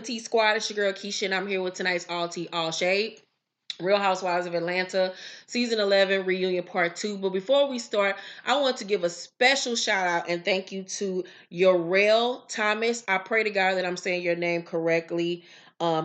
T Squad, it's your girl Keisha, and I'm here with tonight's All Tea, All Shade. Real Housewives of Atlanta, Season 11, Reunion Part 2. But before we start, I want to give a special shout out and thank you to Yorel Thomas. I pray to God that I'm saying your name correctly.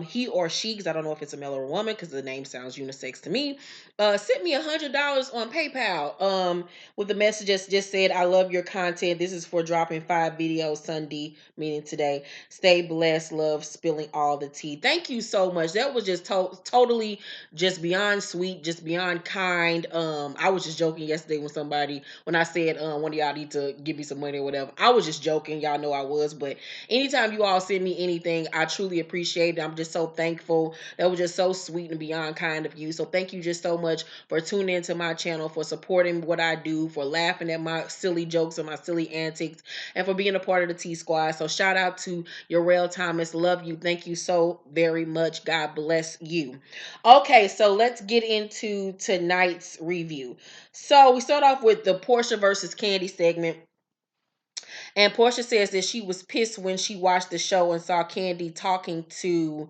He or she, because I don't know if it's a male or a woman, because the name sounds unisex to me, sent me $100 on PayPal with the message that just said, I love your content. This is for dropping 5 videos Sunday, meaning today. Stay blessed, love, spilling all the tea. Thank you so much. That was just totally just beyond sweet, just beyond kind. I was just joking yesterday when I said one of y'all need to give me some money or whatever. I was just joking. Y'all know I was, but anytime you all send me anything, I truly appreciate it. I'm just so thankful. That was just so sweet and beyond kind of you. So thank you just so much for tuning into my channel, for supporting what I do, for laughing at my silly jokes and my silly antics, and for being a part of the T Squad. So shout out to Yorel Thomas. Love you. Thank you so very much. God bless you. Okay, so let's get into tonight's review. So we start off with the Porsha versus Kandi segment. And Porsha says that she was pissed when she watched the show and saw Kandi talking to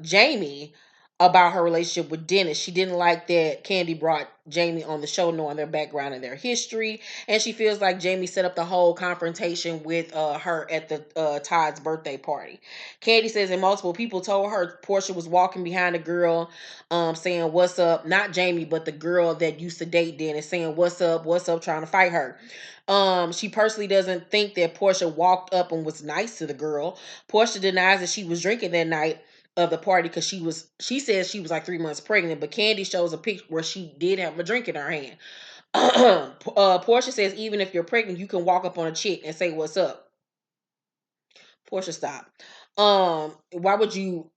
Jamie about her relationship with Dennis. She didn't like that Kandi brought Jamie on the show knowing their background and their history. And she feels like Jamie set up the whole confrontation with her at the Todd's birthday party. Kandi says that multiple people told her Porsha was walking behind a girl saying, what's up? Not Jamie, but the girl that used to date Dennis, saying, what's up, trying to fight her. She personally doesn't think that Porsha walked up and was nice to the girl. Porsha denies that she was drinking that night of the party because she says she was like 3 months pregnant, but Kandi shows a picture where she did have a drink in her hand. Porsha says even if you're pregnant, you can walk up on a chick and say what's up. Porsha, stop. Why would you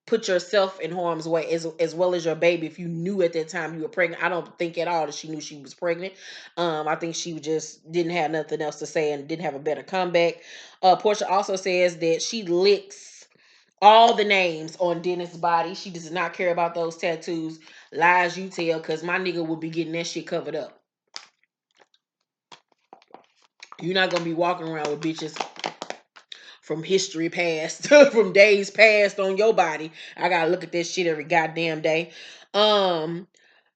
put yourself in harm's way as well as your baby if you knew at that time you were pregnant? I don't think at all that she knew she was pregnant. I think she just didn't have nothing else to say and didn't have a better comeback. Porsha also says that she licks all the names on Dennis' body. She does not care about those tattoos. Lies you tell, because my nigga will be getting that shit covered up. You're not gonna be walking around with bitches from history past, from days past on your body. I gotta look at this shit every goddamn day.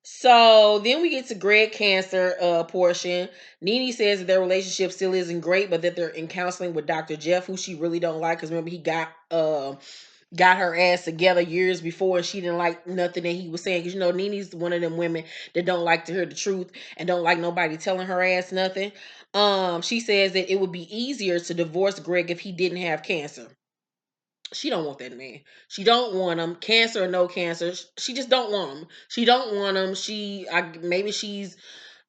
So then we get to Gregg cancer portion. NeNe says that their relationship still isn't great, but that they're in counseling with Dr. Jeff, who she really don't like, because remember he got her ass together years before and she didn't like nothing that he was saying, because NeNe's one of them women that don't like to hear the truth and don't like nobody telling her ass nothing. She says that it would be easier to divorce Gregg if he didn't have cancer. She don't want that man. She don't want him, cancer or no cancer. She just don't want him. She don't want him. Maybe she's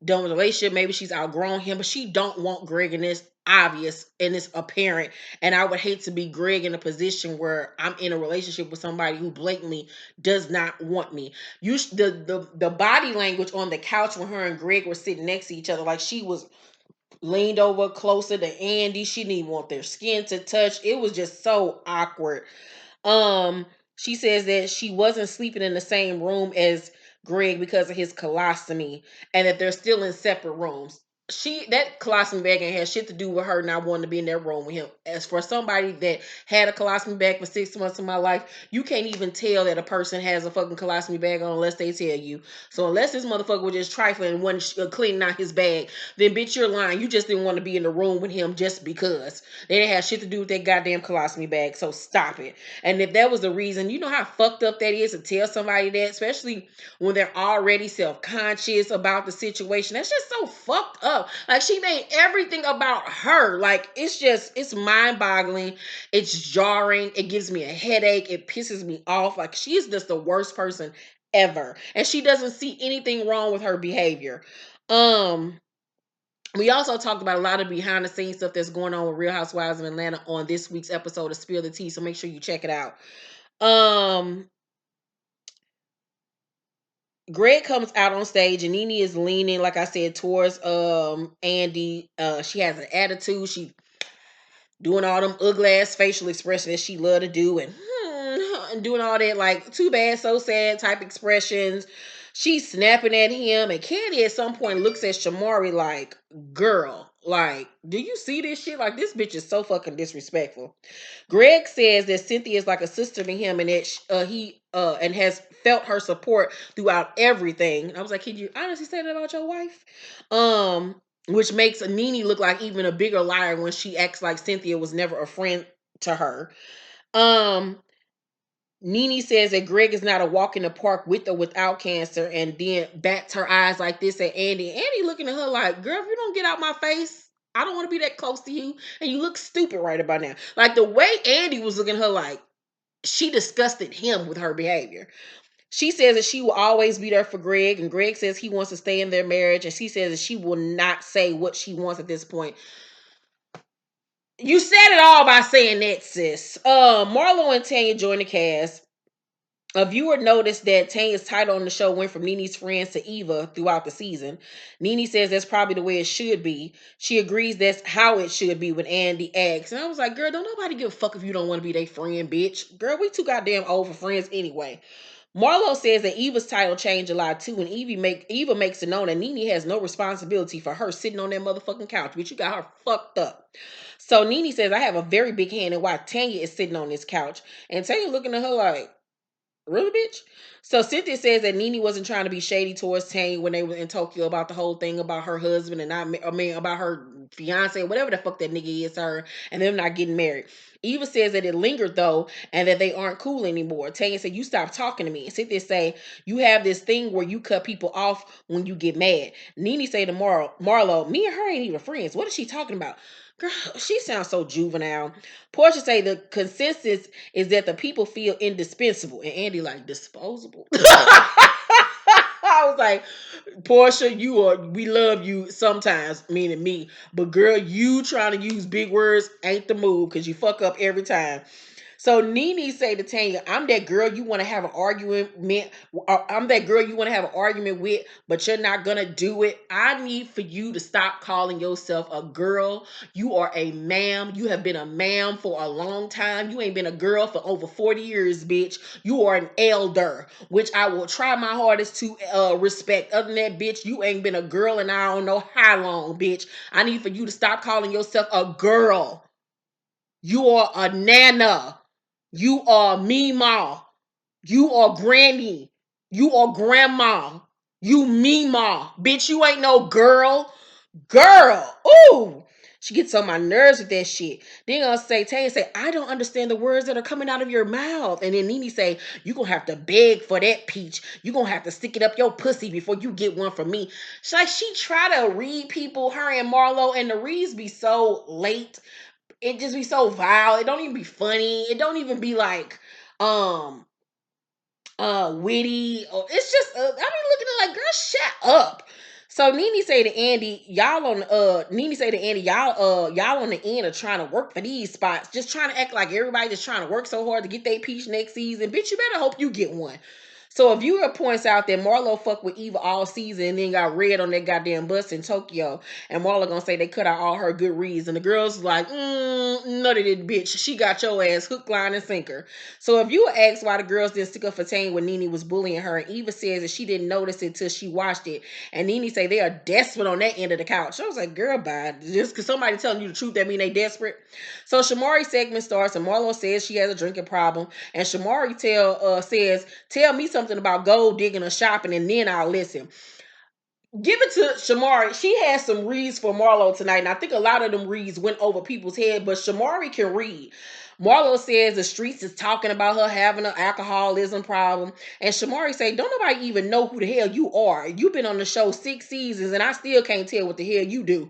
done with the relationship, maybe she's outgrown him, but she don't want Gregg, and it's obvious and it's apparent. And I would hate to be Gregg in a position where I'm in a relationship with somebody who blatantly does not want me. The body language on the couch when her and Gregg were sitting next to each other, like she was leaned over closer to Andy. She didn't even want their skin to touch. It was just so awkward. She says that she wasn't sleeping in the same room as Gregg because of his colostomy, and that they're still in separate rooms. That colostomy bag ain't had shit to do with her not wanting to be in that room with him. As for somebody that had a colostomy bag for 6 months of my life, you can't even tell that a person has a fucking colostomy bag on unless they tell you. So unless this motherfucker was just trifling and wasn't cleaning out his bag, then bitch, you're lying. You just didn't want to be in the room with him just because. They didn't have shit to do with that goddamn colostomy bag. So stop it. And if that was the reason, you know how fucked up that is to tell somebody that, especially when they're already self-conscious about the situation. That's just so fucked up. Like, she made everything about her. Like, it's mind-boggling. It's jarring. It gives me a headache. It pisses me off. Like, she's just the worst person ever. And she doesn't see anything wrong with her behavior. We also talked about a lot of behind the scenes stuff that's going on with Real Housewives of Atlanta on this week's episode of Spill the Tea. So make sure you check it out. Gregg comes out on stage and NeNe is leaning, like I said, towards Andy. She has an attitude. She doing all them ugly ass facial expressions that she love to do, and doing all that like too bad, so sad type expressions. She's snapping at him, and Kandi at some point looks at Shamari like, girl, Like, do you see this shit? Like, this bitch is so fucking disrespectful. Gregg says that Cynthia is like a sister to him, and that he and has felt her support throughout everything. And I was like, can you honestly say that about your wife? Which makes NeNe look like even a bigger liar when she acts like Cynthia was never a friend to her. Um, NeNe says that Gregg is not a walk in the park with or without cancer, and then bats her eyes like this at Andy. Andy looking at her like, girl, if you don't get out my face, I don't want to be that close to you. And you look stupid right about now. Like the way Andy was looking at her like, she disgusted him with her behavior. She says that she will always be there for Gregg, and Gregg says he wants to stay in their marriage, and she says that she will not say what she wants at this point. You said it all by saying that, sis. Marlo and Tanya join the cast. A viewer noticed that Tanya's title on the show went from NeNe's friends to Eva throughout the season. NeNe says that's probably the way it should be. She agrees that's how it should be when Andy asks. And I was like, girl, don't nobody give a fuck if you don't want to be their friend, bitch. Girl, we too goddamn old for friends anyway. Marlo says that Eva's title changed a lot too, and Eva makes it known that NeNe has no responsibility for her sitting on that motherfucking couch, bitch. You got her fucked up. So NeNe says, I have a very big hand in why Tanya is sitting on this couch. And Tanya looking at her like, really, bitch? So Cynthia says that NeNe wasn't trying to be shady towards Tanya when they were in Tokyo about the whole thing about her husband and not, I mean, about her fiance, whatever the fuck that nigga is, her, and them not getting married. Eva says that it lingered though, and that they aren't cool anymore. Tanya said, "You stop talking to me." And Cynthia say, "You have this thing where you cut people off when you get mad." NeNe say to Marlo, "Me and her ain't even friends. What is she talking about?" Girl, she sounds so juvenile. Porsha say the consensus is that the people feel indispensable, and Andy like disposable. I was like, Porsha, we love you sometimes, meaning me, but girl, you trying to use big words ain't the move because you fuck up every time. So NeNe say to Tanya, I'm that girl you want to have an argument with. I'm that girl you want to have an argument with, but you're not gonna do it. I need for you to stop calling yourself a girl. You are a ma'am. You have been a ma'am for a long time. You ain't been a girl for over 40 years, bitch. You are an elder, which I will try my hardest to respect. Other than that, bitch, you ain't been a girl and I don't know how long, bitch. I need for you to stop calling yourself a girl. You are a nana. You are Mima. You are Granny. You are Grandma. You Mima. Bitch, you ain't no girl. Girl. Ooh. She gets on my nerves with that shit. Then gonna say, Tanya say, I don't understand the words that are coming out of your mouth. And then NeNe say, you gonna have to beg for that peach. You gonna have to stick it up your pussy before you get one from me. She try to read people, her and Marlo, and the reads be so late. It just be so vile. It don't even be funny. It don't even be like um witty, or it's just I be looking at it like, girl, shut up. So NeNe say to Andy, y'all on the end of trying to work for these spots, just trying to act like everybody just trying to work so hard to get their peach next season. Bitch, you better hope you get one. So a viewer points out that Marlo fucked with Eva all season and then got red on that goddamn bus in Tokyo. And Marlo gonna say they cut out all her good reads. And the girls like, no they didn't, bitch. She got your ass hook, line, and sinker. So a viewer asks why the girls didn't stick up for Tanya when NeNe was bullying her. And Eva says that she didn't notice it till she watched it. And NeNe say they are desperate on that end of the couch. I was like, girl, bye. Just because somebody telling you the truth, that mean they desperate. So Shamari segment starts and Marlo says she has a drinking problem. And Shamari says, tell me something about gold digging or shopping and then I'll listen. Give it to Shamari. She has some reads for Marlo tonight, and I think a lot of them reads went over people's head, but Shamari can read. Marlo says the streets is talking about her having an alcoholism problem, and Shamari say, don't nobody even know who the hell you are. You've been on the show 6 seasons, and I still can't tell what the hell you do.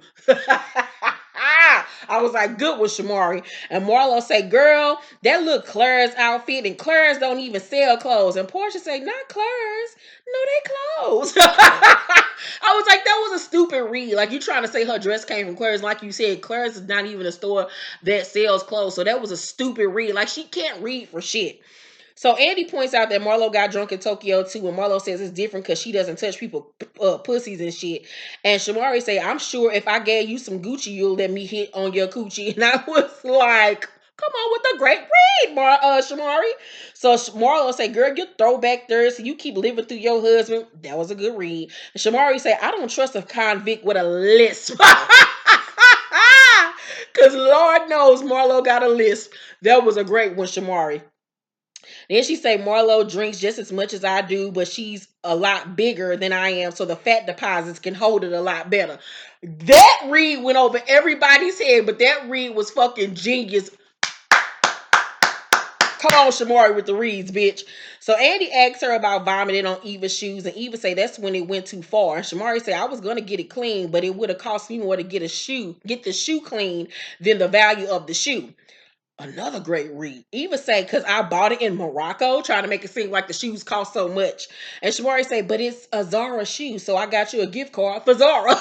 I was like, good with Shamari. And Marlo say, girl, that look Claire's outfit, and Claire's don't even sell clothes. And Porsha say, not Claire's. No, they clothes. I was like, that was a stupid read. Like, you trying to say her dress came from Claire's. Like you said, Claire's is not even a store that sells clothes. So that was a stupid read. Like, she can't read for shit. So Andy points out that Marlo got drunk in Tokyo too, and Marlo says it's different because she doesn't touch people pussies and shit. And Shamari say, I'm sure if I gave you some Gucci, you'll let me hit on your coochie. And I was like, come on with a great read, Shamari. So Marlo say, girl, you throwback Thursday. You keep living through your husband. That was a good read. And Shamari say, I don't trust a convict with a lisp. Because Lord knows Marlo got a lisp. That was a great one, Shamari. Then she say Marlo drinks just as much as I do, but she's a lot bigger than I am, so the fat deposits can hold it a lot better. That read went over everybody's head, but that read was fucking genius. Come on, Shamari with the reads, bitch. So Andy asked her about vomiting on Eva's shoes, and Eva say that's when it went too far. And Shamari said, I was gonna get it clean, but it would have cost me more to get the shoe clean than the value of the shoe. Another great read. Eva say, because I bought it in Morocco, trying to make it seem like the shoes cost so much. And Shamari say, but it's a Zara shoe, so I got you a gift card for Zara.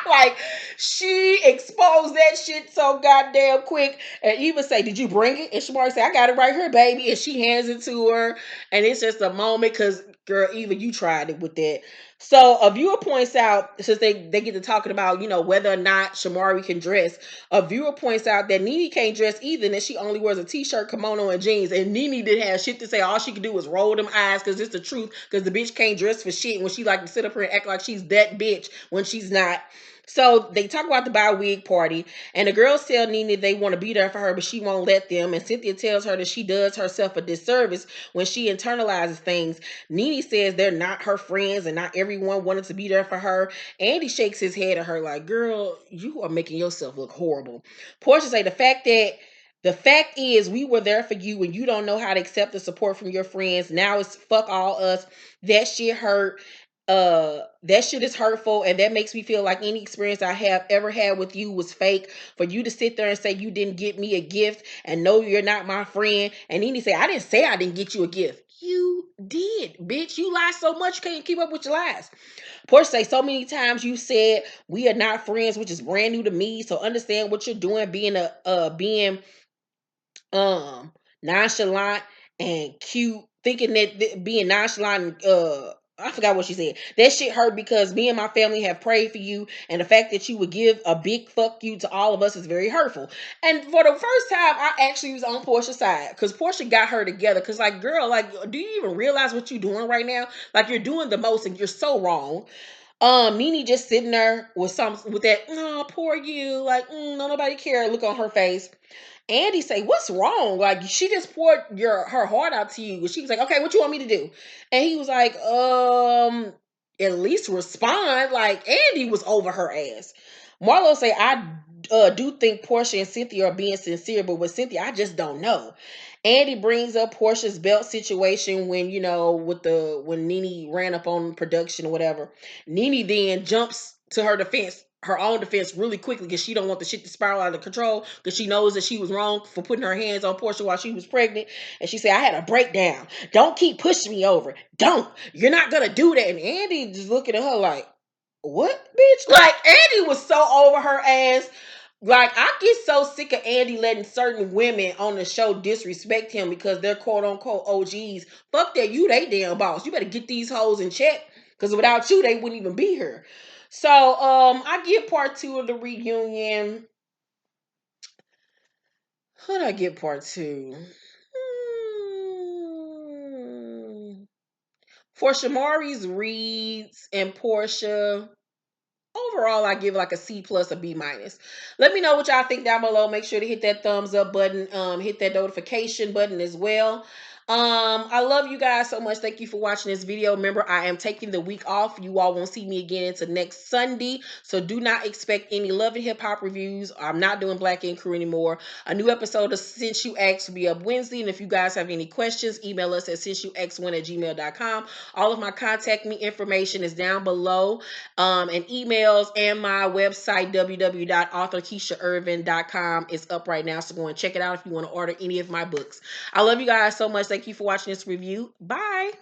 Like, she exposed that shit so goddamn quick. And Eva say, did you bring it? And Shamari say, I got it right here, baby. And she hands it to her. And it's just a moment because, girl, Eva, you tried it with that. So a viewer points out, since they get to talking about, whether or not Shamari can dress, a viewer points out that NeNe can't dress either, and that she only wears a t-shirt, kimono, and jeans. And NeNe didn't have shit to say. All she could do was roll them eyes because it's the truth. Because the bitch can't dress for shit when she like to sit up here and act like she's that bitch when she's not. So they talk about the bi-wig party, and the girls tell NeNe they want to be there for her, but she won't let them. And Cynthia tells her that she does herself a disservice when she internalizes things. NeNe says they're not her friends and not everyone wanted to be there for her. Andy shakes his head at her like, girl, you are making yourself look horrible. Porsha say the fact is we were there for you and you don't know how to accept the support from your friends. Now it's fuck all us. That shit hurt. That shit is hurtful, and that makes me feel like any experience I have ever had with you was fake. For you to sit there and say you didn't get me a gift and know you're not my friend, and then he say, I didn't say I didn't get you a gift. You did, bitch. You lie so much you can't keep up with your lies. Porsche say so many times you said we are not friends, which is brand new to me. So understand what you're doing, being nonchalant and cute, thinking that being nonchalant and I forgot what she said. That shit hurt because me and my family have prayed for you, and the fact that you would give a big fuck you to all of us is very hurtful. And for the first time, I actually was on Portia's side because Portia got her together. Because, like, girl, like, do you even realize what you're doing right now? Like, you're doing the most, and you're so wrong. NeNe just sitting there with that, oh, poor you, like, no, nobody care look on her face. Andy say, what's wrong? Like, she just poured her heart out to you. She was like, okay, what you want me to do? And he was like, at least respond. Like, Andy was over her ass. Marlo say, I do think Porsha and Cynthia are being sincere, but with Cynthia, I just don't know. Andy brings up Portia's belt situation when, when NeNe ran up on production or whatever. NeNe then jumps to her own defense really quickly because she don't want the shit to spiral out of control because she knows that she was wrong for putting her hands on Porsha while she was pregnant. And she said, I had a breakdown. Don't keep pushing me over. Don't. You're not going to do that. And Andy just looking at her like, what, bitch? Like, Andy was so over her ass. Like, I get so sick of Andy letting certain women on the show disrespect him because they're quote unquote OGs. Fuck that, you they damn boss. You better get these hoes in check because without you, they wouldn't even be here. So, I give part 2 of the reunion. Who'd I give part 2? For Shamari's reads and Porsha. Overall, I give like a C plus, a B minus. Let me know what y'all think down below. Make sure to hit that thumbs up button, hit that notification button as well. I love you guys so much. Thank you for watching this video. Remember, I am taking the week off. You all won't see me again until next Sunday. So do not expect any Love and Hip Hop reviews. I'm not doing Black Ink Crew anymore. A new episode of Since You Asked will be up Wednesday. And if you guys have any questions, email us at sinceyoux1@gmail.com. All of my contact me information is down below. And emails, and my website www.authorkeishairvin.com is up right now, so go and check it out if you want to order any of my books. I love you guys so much. Thank you for watching this review. Bye.